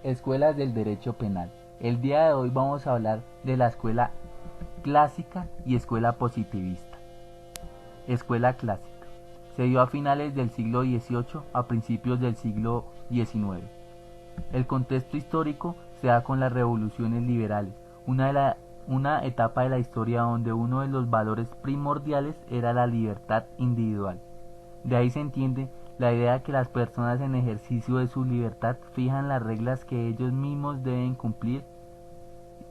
Escuelas del derecho penal. El día de hoy vamos a hablar de la escuela clásica y escuela positivista. Escuela clásica. Se dio a finales del siglo XVIII a principios del siglo XIX. El contexto histórico se da con las revoluciones liberales, una etapa de la historia donde uno de los valores primordiales era la libertad individual. De ahí se entiende la idea de que las personas en ejercicio de su libertad fijan las reglas que ellos mismos deben cumplir.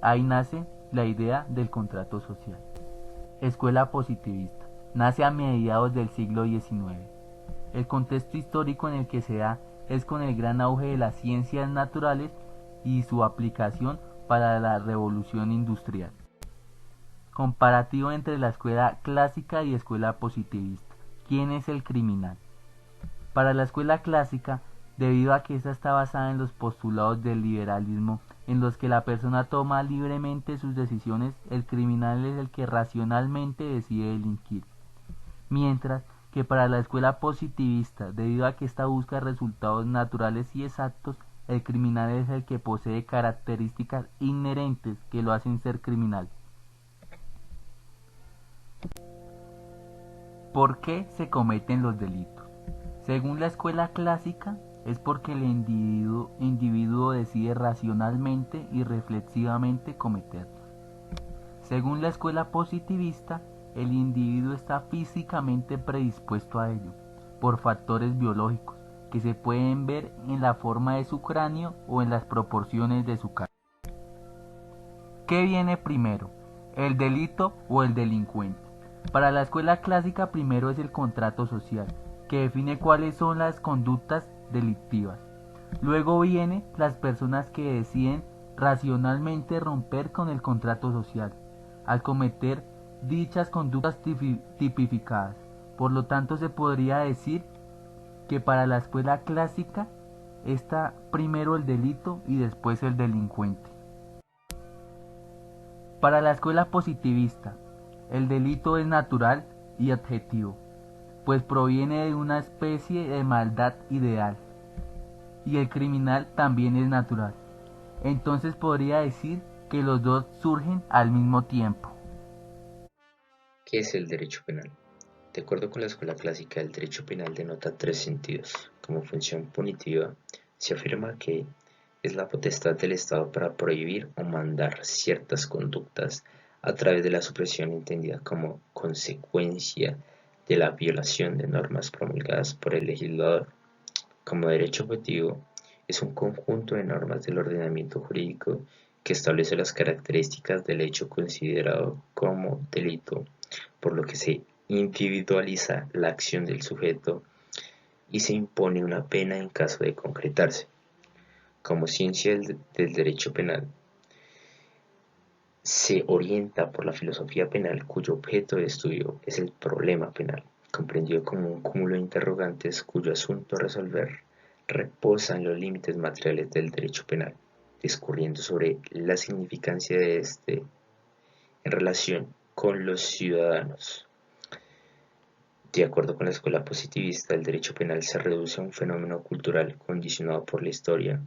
Ahí nace la idea del contrato social. Escuela positivista. Nace a mediados del siglo XIX. El contexto histórico en el que se da es con el gran auge de las ciencias naturales y su aplicación para la revolución industrial. Comparativo entre la escuela clásica y escuela positivista. ¿Quién es el criminal? Para la escuela clásica, debido a que esta está basada en los postulados del liberalismo, en los que la persona toma libremente sus decisiones, el criminal es el que racionalmente decide delinquir. Mientras que para la escuela positivista, debido a que ésta busca resultados naturales y exactos, el criminal es el que posee características inherentes que lo hacen ser criminal. ¿Por qué se cometen los delitos? Según la escuela clásica, es porque el individuo decide racionalmente y reflexivamente cometerlos. Según la escuela positivista, el individuo está físicamente predispuesto a ello, por factores biológicos, que se pueden ver en la forma de su cráneo o en las proporciones de su cara. ¿Qué viene primero, el delito o el delincuente? Para la escuela clásica primero es el contrato social, que define cuáles son las conductas delictivas. Luego vienen las personas que deciden racionalmente romper con el contrato social, al cometer dichas conductas tipificadas. Por lo tanto, se podría decir que para la escuela clásica está primero el delito y después el delincuente. Para la escuela positivista, el delito es natural y adjetivo, pues proviene de una especie de maldad ideal, y el criminal también es natural. Entonces podría decir que los dos surgen al mismo tiempo. ¿Qué es el derecho penal? De acuerdo con la escuela clásica, el derecho penal denota tres sentidos. Como función punitiva, se afirma que es la potestad del Estado para prohibir o mandar ciertas conductas a través de la supresión entendida como consecuencia de la violación de normas promulgadas por el legislador. Como derecho objetivo, es un conjunto de normas del ordenamiento jurídico que establece las características del hecho considerado como delito, por lo que se individualiza la acción del sujeto y se impone una pena en caso de concretarse. Como ciencia del derecho penal, se orienta por la filosofía penal cuyo objeto de estudio es el problema penal, comprendido como un cúmulo de interrogantes cuyo asunto a resolver reposa en los límites materiales del derecho penal, discurriendo sobre la significancia de este en relación con los ciudadanos. De acuerdo con la escuela positivista, el derecho penal se reduce a un fenómeno cultural condicionado por la historia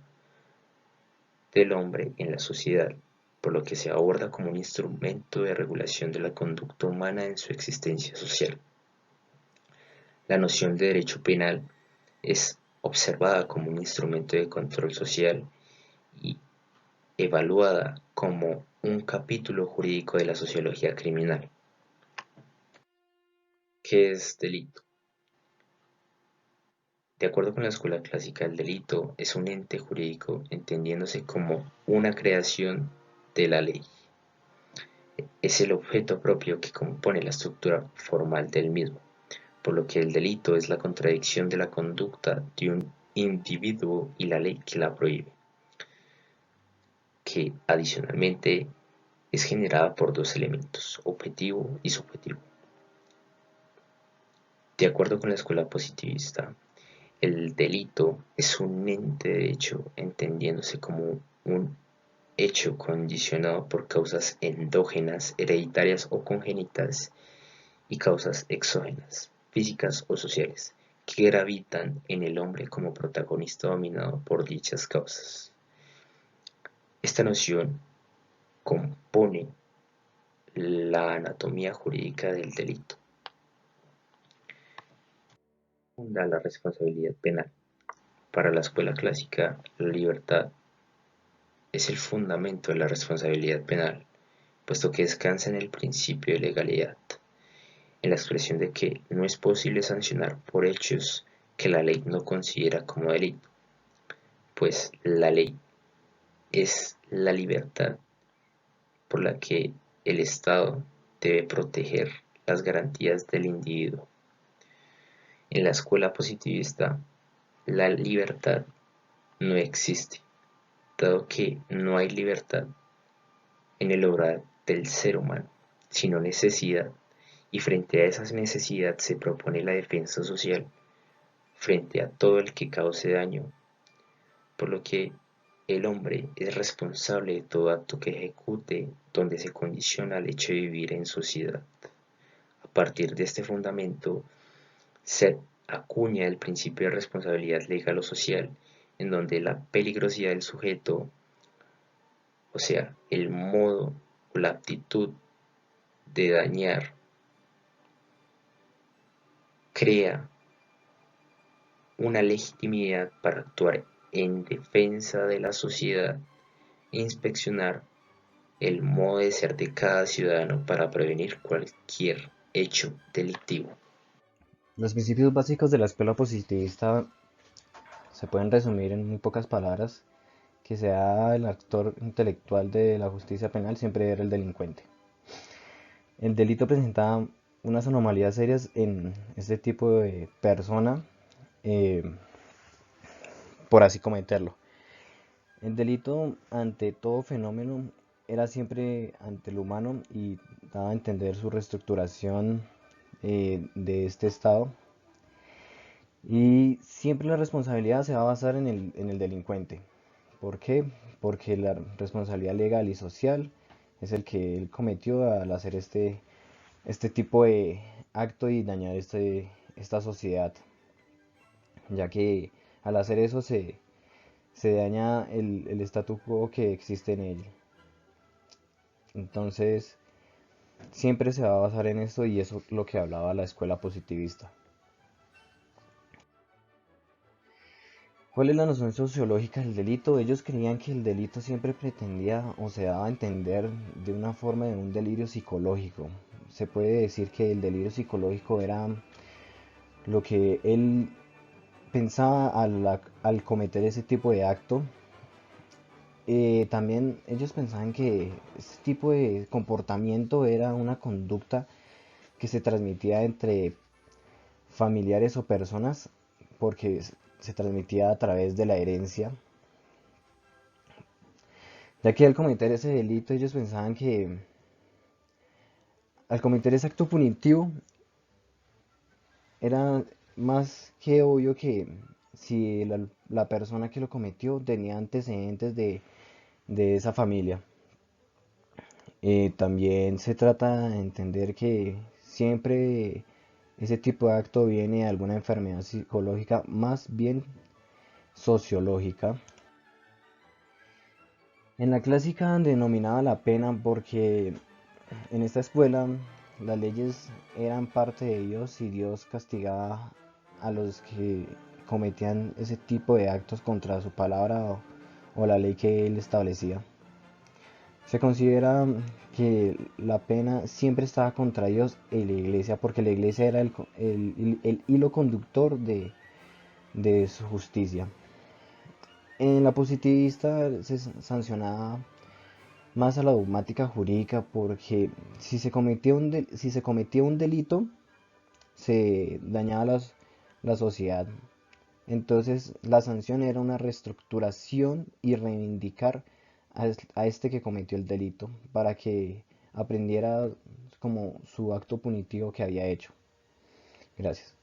del hombre en la sociedad, por lo que se aborda como un instrumento de regulación de la conducta humana en su existencia social. La noción de derecho penal es observada como un instrumento de control social y evaluada como un capítulo jurídico de la sociología criminal. ¿Qué es delito? De acuerdo con la escuela clásica, el delito es un ente jurídico entendiéndose como una creación de la ley. Es el objeto propio que compone la estructura formal del mismo, por lo que el delito es la contradicción de la conducta de un individuo y la ley que la prohíbe, que adicionalmente es generada por dos elementos, objetivo y subjetivo. De acuerdo con la escuela positivista, el delito es un ente de hecho entendiéndose como un hecho condicionado por causas endógenas, hereditarias o congénitas y causas exógenas, físicas o sociales, que gravitan en el hombre como protagonista dominado por dichas causas. Esta noción compone la anatomía jurídica del delito. Funda la responsabilidad penal. Para la escuela clásica, la libertad es el fundamento de la responsabilidad penal, puesto que descansa en el principio de legalidad, en la expresión de que no es posible sancionar por hechos que la ley no considera como delito, pues la ley es la libertad por la que el Estado debe proteger las garantías del individuo. En la escuela positivista, la libertad no existe, dado que no hay libertad en el obrar del ser humano, sino necesidad, y frente a esa necesidad se propone la defensa social frente a todo el que cause daño, por lo que el hombre es responsable de todo acto que ejecute donde se condiciona el hecho de vivir en sociedad. A partir de este fundamento se acuña el principio de responsabilidad legal o social, en donde la peligrosidad del sujeto, o sea, el modo o la aptitud de dañar, crea una legitimidad para actuar en defensa de la sociedad e inspeccionar el modo de ser de cada ciudadano para prevenir cualquier hecho delictivo. Los principios básicos de la escuela positivista se pueden resumir en muy pocas palabras, que sea el actor intelectual de la justicia penal siempre era el delincuente. El delito presenta unas anomalías serias en este tipo de persona eh, por así cometerlo. El delito ante todo fenómeno era siempre ante el humano y daba a entender su reestructuración de este estado. Y siempre la responsabilidad se va a basar en el delincuente. ¿Por qué? Porque la responsabilidad legal y social es el que él cometió al hacer este tipo de acto y dañar esta sociedad. Ya que al hacer eso se daña el statu quo que existe en él. Entonces, siempre se va a basar en esto y eso es lo que hablaba la escuela positivista. ¿Cuál es la noción sociológica del delito? Ellos creían que el delito siempre pretendía o se daba a entender de una forma de un delirio psicológico. Se puede decir que el delirio psicológico era lo que él pensaba al cometer ese tipo de acto. También ellos pensaban que este tipo de comportamiento era una conducta que se transmitía entre familiares o personas porque se transmitía a través de la herencia, ya que al cometer ese delito ellos pensaban que al cometer ese acto punitivo era más que obvio que si la persona que lo cometió tenía antecedentes de esa familia. También se trata de entender que siempre ese tipo de acto viene de alguna enfermedad psicológica, más bien sociológica. En la clásica denominaba la pena porque en esta escuela las leyes eran parte de Dios y Dios castigaba a los que cometían ese tipo de actos contra su palabra o la ley que él establecía. Se considera que la pena siempre estaba contra Dios y la iglesia porque la iglesia era el hilo conductor de su justicia. En la positivista se sancionaba más a la dogmática jurídica porque si se cometía un delito se dañaba la sociedad. Entonces la sanción era una reestructuración y reivindicar a este que cometió el delito para que aprendiera como su acto punitivo que había hecho. Gracias.